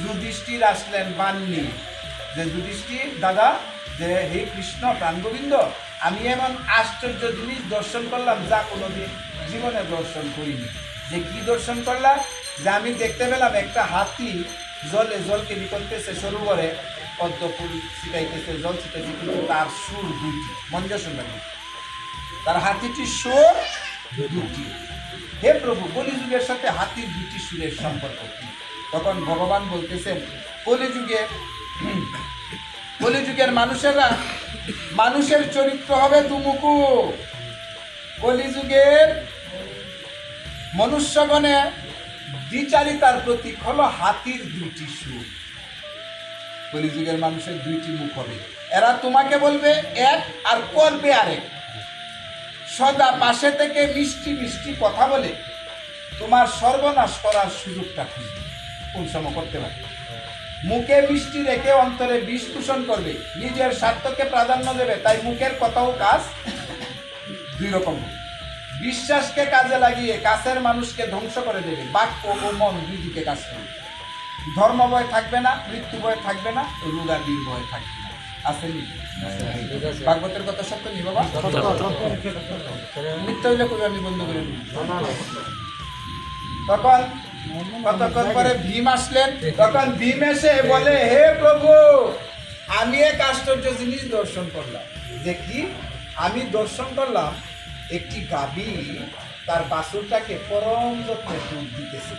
যুধিষ্ঠির আসলেন বান নিয়ে, যে যুধিষ্ঠির দাদা, যে হে কৃষ্ণ প্রাণগোবিন্দ, আমি এমন আশ্চর্য জিনিস দর্শন করলাম যা কোনোদিন জীবনে দর্শন করিনি। যে কি দর্শন করলাম? যে আমি দেখতে পেলাম একটা হাতি জলকে বিকলতেছে সরোবরে, পদ্ম ফুল ছিটাইতেছে, জল ছিটাইছে, কিন্তু তার সুর দুইটি। মন দিয়ে শুনবেন, তার হাতিটির সুর দুটি। হে প্রভু, কলিযুগের সাথে হাতির দুটি সুরের সম্পর্ক কি? তখন ভগবান বলতেছেন, কলিযুগের মানুষের চরিত্র হবে দুমুখু। কলিযুগের মনুষ্যগণে দ্বিচারিতার প্রতীক হলো হাতির দুইটি সুর। কলিযুগের মানুষের দুইটি মুখ হবে, এরা তোমাকে বলবে এক আর করবে আরেক। সদা পাশে থেকে মিষ্টি মিষ্টি কথা বলে তোমার সর্বনাশ করার সুযোগটা খুঁজবে। কোন সময় করতে পারে? মুখে মিষ্টি রেখে অন্তরে বিষ দূষণ করবে, নিজের স্বার্থকে প্রাধান্য দেবে, তাই মুখের কথাও কাজ দুই রকম। বিশ্বাসকে কাজে লাগিয়ে কাছের মানুষকে ধ্বংস করে দেবে, বাক্য ও মন দুই দিকে কাজ করবে। ধর্ম ভয় থাকবে না, মৃত্যু ভয় থাকবে না, রোগাদির ভয় থাকবে না। আসেনি? ভাগবতের কথা সত্য নি বাবা? মিথ্যা হইলে কই আমি বন্ধ করে দিই। তখন কতক্ষণ পরে ভীম আসলেন। তখন ভীম এসে বলে, হে প্রভু, আমি এক আশ্চর্য জিনিস দর্শন করলাম। যে কি? আমি দর্শন করলাম একটি গাভী তার বাছুরটাকে পরম যত্নে দুধ দিতেছে,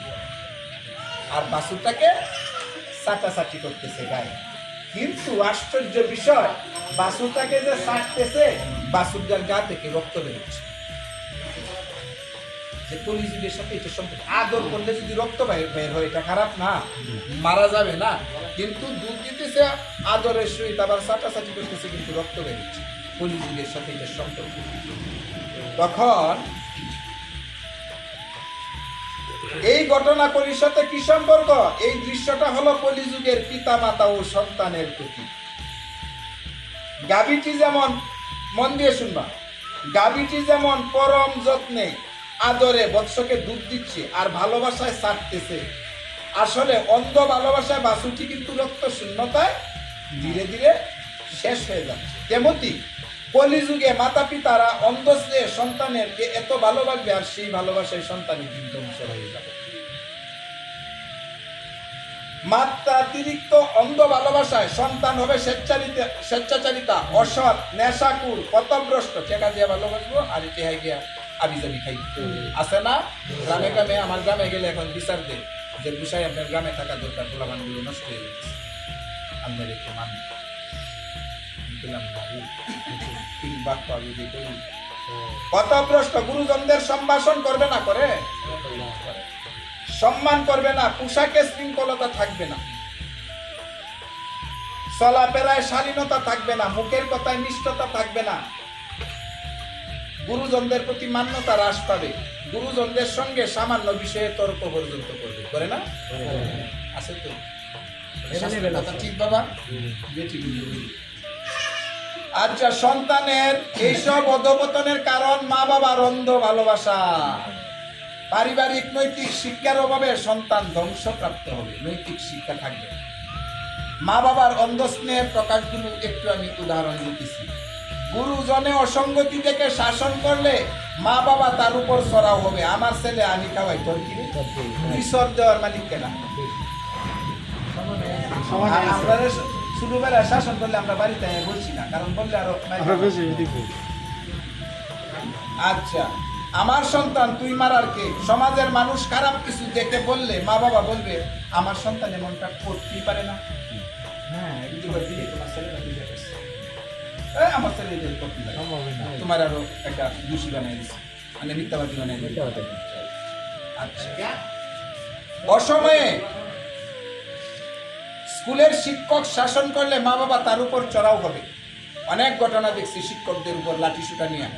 আর বাছুরটাকে চাটাচাটি করতেছে গায়ে। কিন্তু আশ্চর্য বিষয়, বাছুরটাকে যে চাটতেছে, বাছুরটার গা থেকে রক্ত বেরোচ্ছে। যে কলিযুগের সাথে এটা সম্পর্ক। আদর করলে যদি রক্ত বের হয়, এটা খারাপ না? মারা যাবে না? কিন্তু দুধ দিতেছে আদরের সহিত, আবার চাটাচাটি করতেছে, কিন্তু রক্ত বেরোচ্ছে। কলিযুগের সাথে এটা সম্পর্ক। তখন এই ঘটনা কলির সাথে কি সম্পর্ক? এই দৃশ্যটা হলো কলিযুগের পিতা মাতা ও সন্তানের প্রতি। গাভীটি যেমন, মন দিয়ে শুনবা, গাভীটি যেমন পরম যত্নে আদরে বৎসকে দুধ দিচ্ছে আর ভালোবাসায় ছাড়তেছে, আসলে অন্ধ ভালোবাসায় বাছুরটি কিন্তু রক্ত শূন্যতায় ধীরে ধীরে শেষ হয়ে যাচ্ছে। তেমনি কলিযুগে মাতা পিতারা অন্ধ সন্তানেরকে এত ভালোবাসবে, আর সেই ভালোবাসায় সন্তানের দিন ধ্বংস হয়ে যাবে। মাত্রাতিরিক্ত অন্ধ ভালোবাসায় সন্তান হবে স্বেচ্ছাচারিতা, অসৎ, নেশাকুর, পথভ্রষ্ট। টেকা দিয়ে ভালোবাসবো আর টেহাই গিয়া আবিজাবি খাই। আছে না? গ্রামে গ্রামে, আমার গ্রামে গেলে এখন বিচার দেয় যে বিষয় আপনার গ্রামে থাকা দরকার, পোলাপানগুলো নষ্ট হয়ে গেছে, আমরা একটু মানি পথভ্রষ্ট। গুরুজনদের সম্ভাষণ করবে না, করে সম্মান করবে না, পোশাকে শৃঙ্খলতা থাকবে না, চলাফেরায় শালীনতা থাকবে না, মুখের কথায় নিষ্ঠতা থাকবে না, গুরুজনদের প্রতি মান্যতা হ্রাস পাবে, গুরুজনদের সঙ্গে সামান্য বিষয়ে তর্ক পর্যন্ত করবে। করে না? আছে তো? ঠিক বাবা? আচ্ছা, সন্তানের এইসব অধঃপতনের কারণ মা বাবার অন্ধ ভালোবাসা। পারিবারিক নৈতিক শিক্ষার অভাবে সন্তান ধ্বংসপ্রাপ্ত হবে, নৈতিক শিক্ষা থাকবে। মা বাবার অন্ধ স্নেহের প্রকাশগুলো একটু আমি উদাহরণ দিতেছি। গুরুজনে অসঙ্গতি থেকে শাসন করলে মা বাবা তার উপর চড়াও হবে। আমার ছেলে আমি খাওয়াই, তোর কি ঈশ্বর দেওয়ার মালিক কেনা? আমরা ছোটবেলায় শাসন করলে আমরা বাড়িতে বলছি না, কারণ বললে আরো। আচ্ছা, আমার সন্তান তুই মারার কে? সমাজের মানুষ খারাপ কিছু দেখে বললে মা বাবা বলবে আমার সন্তান এমনটা করতেই পারে না। হ্যাঁ, আমার ছেলে তোমার আরো একটা দোষী বানাই দিচ্ছে, মানে মিথ্যাবাদী বানাই দিচ্ছে। আচ্ছা, অসময়ে স্কুলের শিক্ষক শাসন করলে মা বাবা তার উপর চড়াও হবে। অনেক ঘটনা দেখছি শিক্ষকদের উপর লাঠি সুটা নিয়ে